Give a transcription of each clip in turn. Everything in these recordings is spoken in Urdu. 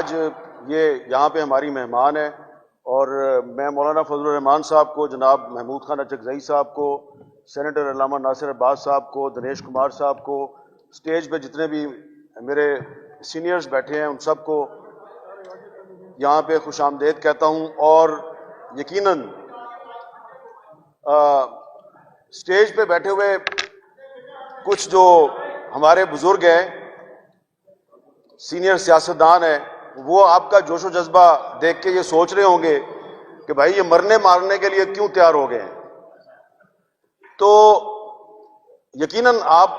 آج یہ یہاں پہ ہماری مہمان ہے اور میں مولانا فضل الرحمان صاحب کو، جناب محمود خان اچکزئی صاحب کو، سینیٹر علامہ ناصر عباس صاحب کو، دنیش کمار صاحب کو، سٹیج پہ جتنے بھی میرے سینئرز بیٹھے ہیں ان سب کو یہاں پہ خوش آمدید کہتا ہوں۔ اور یقیناً سٹیج پہ بیٹھے ہوئے کچھ جو ہمارے بزرگ ہیں، سینئر سیاستدان ہیں، وہ آپ کا جوش و جذبہ دیکھ کے یہ سوچ رہے ہوں گے کہ بھائی یہ مرنے مارنے کے لیے کیوں تیار ہو گئے ہیں۔ تو یقیناً آپ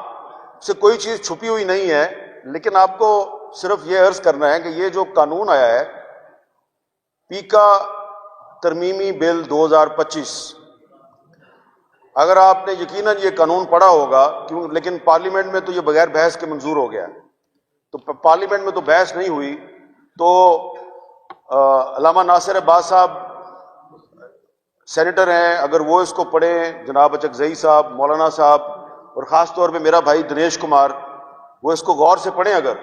سے کوئی چیز چھپی ہوئی نہیں ہے، لیکن آپ کو صرف یہ عرض کرنا ہے کہ یہ جو قانون آیا ہے پیکا ترمیمی بل 2025، اگر آپ نے یقیناً یہ قانون پڑھا ہوگا، لیکن پارلیمنٹ میں تو یہ بغیر بحث کے منظور ہو گیا، تو پارلیمنٹ میں تو بحث نہیں ہوئی، تو علامہ ناصر عباس صاحب سینیٹر ہیں، اگر وہ اس کو پڑھیں، جناب اچکزئی صاحب، مولانا صاحب، اور خاص طور پہ میرا بھائی دنیش کمار، وہ اس کو غور سے پڑھیں اگر،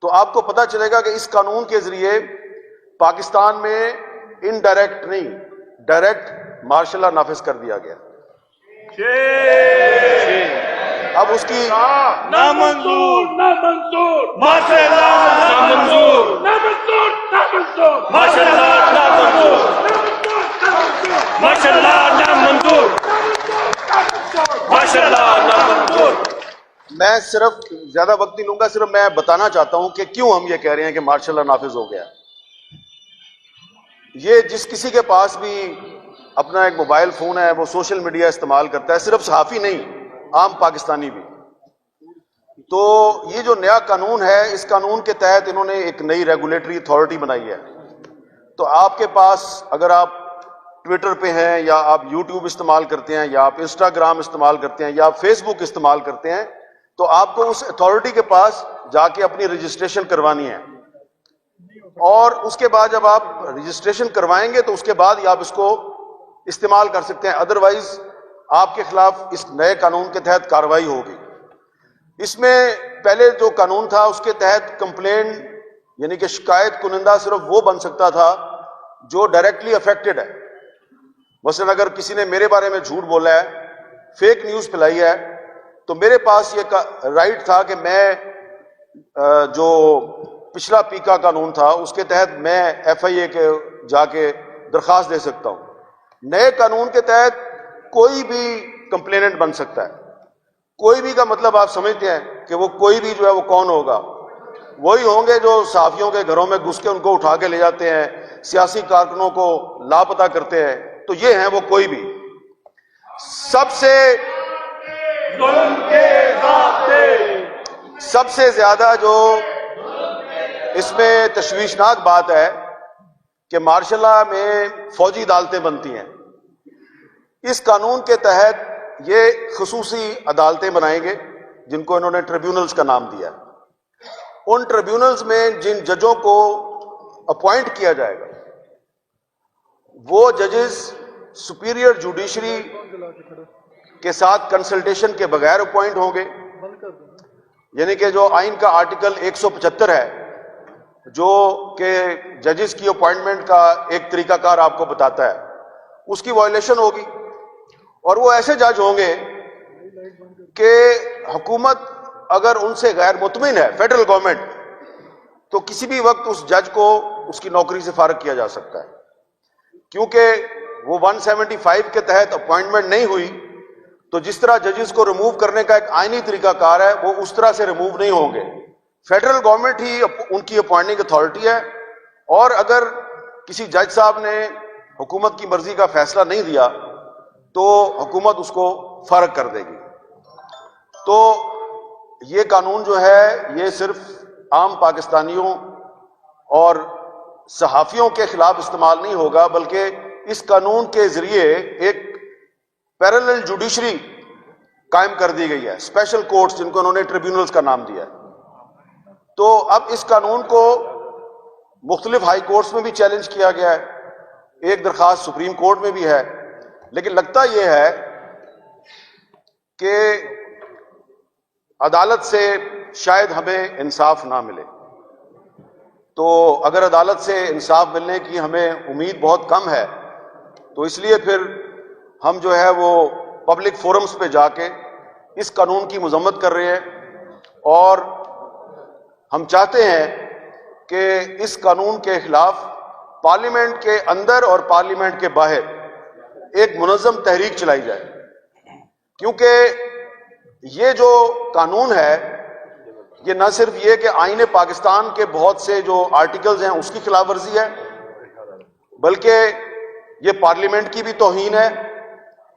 تو آپ کو پتہ چلے گا کہ اس قانون کے ذریعے پاکستان میں انڈائریکٹ نہیں ڈائریکٹ مارشل لا نافذ کر دیا گیا۔ اب اس کی نامنظور نامنظور ماشاء اللہ نامنظور نامنظور نامنظور ماشاء اللہ نامنظور ماشاء اللہ نامنظور ماشاء اللہ نامنظور۔ میں صرف زیادہ وقت نہیں لوں گا، صرف میں بتانا چاہتا ہوں کہ کیوں ہم یہ کہہ رہے ہیں کہ مارشل لا نافذ ہو گیا۔ یہ جس کسی کے پاس بھی اپنا ایک موبائل فون ہے وہ سوشل میڈیا استعمال کرتا ہے، صرف صحافی نہیں، عام پاکستانی بھی۔ تو یہ جو نیا قانون ہے، اس قانون کے تحت انہوں نے ایک نئی ریگولیٹری اتھارٹی بنائی ہے۔ تو آپ کے پاس اگر آپ ٹویٹر پہ ہیں، یا آپ یوٹیوب استعمال کرتے ہیں، یا آپ انسٹاگرام استعمال کرتے ہیں، یا آپ فیس بک استعمال کرتے ہیں، تو آپ کو اس اتھارٹی کے پاس جا کے اپنی رجسٹریشن کروانی ہے، اور اس کے بعد جب آپ رجسٹریشن کروائیں گے تو اس کے بعد ہی آپ اس کو استعمال کر سکتے ہیں، ادروائز آپ کے خلاف اس نئے قانون کے تحت کارروائی ہوگی۔ اس میں پہلے جو قانون تھا اس کے تحت کمپلین یعنی کہ شکایت کنندہ صرف وہ بن سکتا تھا جو ڈائریکٹلی افیکٹڈ ہے۔ مثلا اگر کسی نے میرے بارے میں جھوٹ بولا ہے، فیک نیوز پھیلائی ہے، تو میرے پاس یہ رائٹ تھا کہ میں جو پچھلا پیکا قانون تھا اس کے تحت میں ایف آئی اے کے جا کے درخواست دے سکتا ہوں۔ نئے قانون کے تحت کوئی بھی کمپلیننٹ بن سکتا ہے۔ کوئی بھی کا مطلب آپ سمجھتے ہیں کہ وہ کوئی بھی جو ہے وہ کون ہوگا؟ وہی ہوں گے جو صحافیوں کے گھروں میں گھس کے ان کو اٹھا کے لے جاتے ہیں، سیاسی کارکنوں کو لاپتہ کرتے ہیں، تو یہ ہیں وہ کوئی بھی۔ سب سے زیادہ جو اس میں تشویشناک بات ہے کہ مارشل لا میں فوجی عدالتیں بنتی ہیں۔ اس قانون کے تحت یہ خصوصی عدالتیں بنائیں گے جن کو انہوں نے ٹریبیونلز کا نام دیا ہے۔ ان ٹریبیونلز میں جن ججوں کو اپوائنٹ کیا جائے گا وہ ججز سپیریئر جوڈیشری کے ساتھ کنسلٹیشن کے بغیر اپوائنٹ ہوں گے، یعنی کہ جو آئین کا آرٹیکل 175 ہے جو کہ ججز کی اپوائنٹمنٹ کا ایک طریقہ کار آپ کو بتاتا ہے، اس کی وائلیشن ہوگی۔ اور وہ ایسے جج ہوں گے کہ حکومت اگر ان سے غیر مطمئن ہے، فیڈرل گورنمنٹ، تو کسی بھی وقت اس جج کو اس کی نوکری سے فارغ کیا جا سکتا ہے، کیونکہ وہ 175 کے تحت اپوائنٹمنٹ نہیں ہوئی، تو جس طرح ججز کو ریموو کرنے کا ایک آئینی طریقہ کار ہے وہ اس طرح سے ریموو نہیں ہوں گے۔ فیڈرل گورنمنٹ ہی ان کی اپوائنٹنگ اتھارٹی ہے، اور اگر کسی جج صاحب نے حکومت کی مرضی کا فیصلہ نہیں دیا تو حکومت اس کو فارغ کر دے گی۔ تو یہ قانون جو ہے یہ صرف عام پاکستانیوں اور صحافیوں کے خلاف استعمال نہیں ہوگا، بلکہ اس قانون کے ذریعے ایک پیرالل جوڈیشری قائم کر دی گئی ہے، اسپیشل کورٹس جن کو انہوں نے ٹریبیونلز کا نام دیا ہے۔ تو اب اس قانون کو مختلف ہائی کورٹس میں بھی چیلنج کیا گیا ہے، ایک درخواست سپریم کورٹ میں بھی ہے، لیکن لگتا یہ ہے کہ عدالت سے شاید ہمیں انصاف نہ ملے۔ تو اگر عدالت سے انصاف ملنے کی ہمیں امید بہت کم ہے تو اس لیے پھر ہم جو ہے وہ پبلک فورمز پہ جا کے اس قانون کی مذمت کر رہے ہیں، اور ہم چاہتے ہیں کہ اس قانون کے خلاف پارلیمنٹ کے اندر اور پارلیمنٹ کے باہر ایک منظم تحریک چلائی جائے، کیونکہ یہ جو قانون ہے یہ نہ صرف یہ کہ آئین پاکستان کے بہت سے جو آرٹیکلز ہیں اس کی خلاف ورزی ہے، بلکہ یہ پارلیمنٹ کی بھی توہین ہے،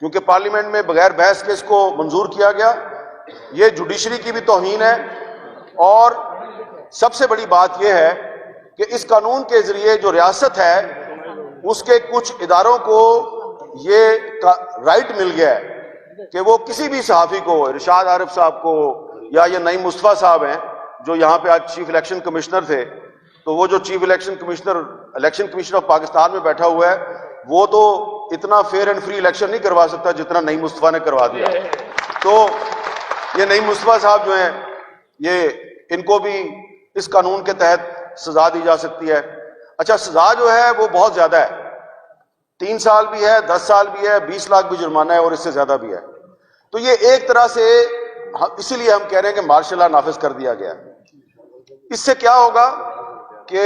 کیونکہ پارلیمنٹ میں بغیر بحث کے اس کو منظور کیا گیا، یہ جوڈیشری کی بھی توہین ہے، اور سب سے بڑی بات یہ ہے کہ اس قانون کے ذریعے جو ریاست ہے اس کے کچھ اداروں کو یہ رائٹ مل گیا ہے کہ وہ کسی بھی صحافی کو، ارشاد عارف صاحب کو یا یہ نعیم مصطفیٰ صاحب ہیں جو یہاں پہ آج چیف الیکشن کمشنر تھے، تو وہ جو chief election commissioner of Pakistan میں بیٹھا ہوا ہے وہ تو اتنا فیئر اینڈ فری الیکشن نہیں کروا سکتا جتنا نعیم مصطفیٰ نے کروا دیا. تو یہ نعیم مصطفیٰ صاحب جو ہیں یہ ان کو بھی اس قانون کے تحت سزا دی جا سکتی ہے. اچھا، سزا جو ہے وہ بہت زیادہ ہے، 3 سال بھی ہے، 10 سال بھی ہے، 20 لاکھ بھی جرمانہ ہے، اور اس سے زیادہ بھی ہے. تو یہ ایک طرح سے اسی لیے ہم کہہ رہے ہیں کہ مارشل لا نافذ کر دیا گیا. اس سے کیا ہوگا کہ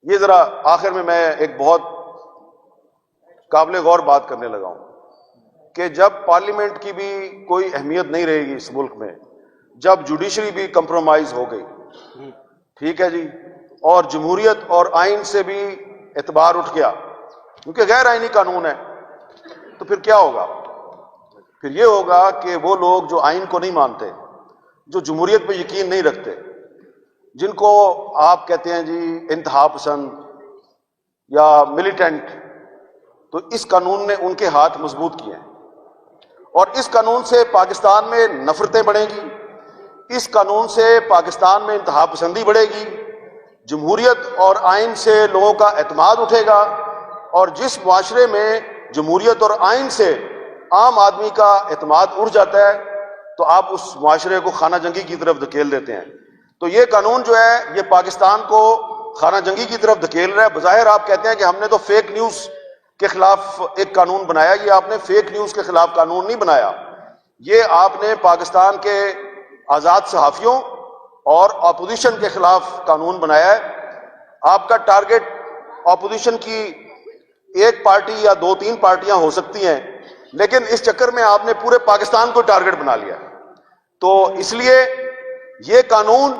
یہ ذرا آخر میں ایک بہت قابل غور بات کرنے لگا ہوں کہ جب پارلیمنٹ کی بھی کوئی اہمیت نہیں رہے گی اس ملک میں، جب جوڈیشری بھی کمپرومائز ہو گئی، ٹھیک ہے جی، اور جمہوریت اور آئین سے بھی اعتبار اٹھ گیا کیونکہ غیر آئینی قانون ہے، تو پھر کیا ہوگا؟ پھر یہ ہوگا کہ وہ لوگ جو آئین کو نہیں مانتے، جو جمہوریت پہ یقین نہیں رکھتے، جن کو آپ کہتے ہیں جی انتہا پسند یا ملیٹنٹ، تو اس قانون نے ان کے ہاتھ مضبوط کیے ہیں، اور اس قانون سے پاکستان میں نفرتیں بڑھیں گی، اس قانون سے پاکستان میں انتہا پسندی بڑھے گی، جمہوریت اور آئین سے لوگوں کا اعتماد اٹھے گا، اور جس معاشرے میں جمہوریت اور آئین سے عام آدمی کا اعتماد اٹھ جاتا ہے تو آپ اس معاشرے کو خانہ جنگی کی طرف دھکیل دیتے ہیں. تو یہ قانون جو ہے یہ پاکستان کو خانہ جنگی کی طرف دھکیل رہا ہے. بظاہر آپ کہتے ہیں کہ ہم نے تو فیک نیوز کے خلاف ایک قانون بنایا، یہ آپ نے فیک نیوز کے خلاف قانون نہیں بنایا، یہ آپ نے پاکستان کے آزاد صحافیوں اور اپوزیشن کے خلاف قانون بنایا ہے. آپ کا ٹارگٹ اپوزیشن کی ایک پارٹی یا 2-3 پارٹیاں ہو سکتی ہیں، لیکن اس چکر میں آپ نے پورے پاکستان کو ٹارگٹ بنا لیا. تو اس لیے یہ قانون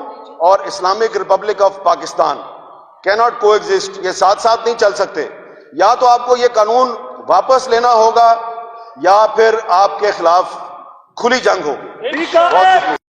اور اسلامک ریپبلک آف پاکستان کی ناٹ کو ایگزسٹ، یہ ساتھ ساتھ نہیں چل سکتے. یا تو آپ کو یہ قانون واپس لینا ہوگا یا پھر آپ کے خلاف کھلی جنگ ہوگی.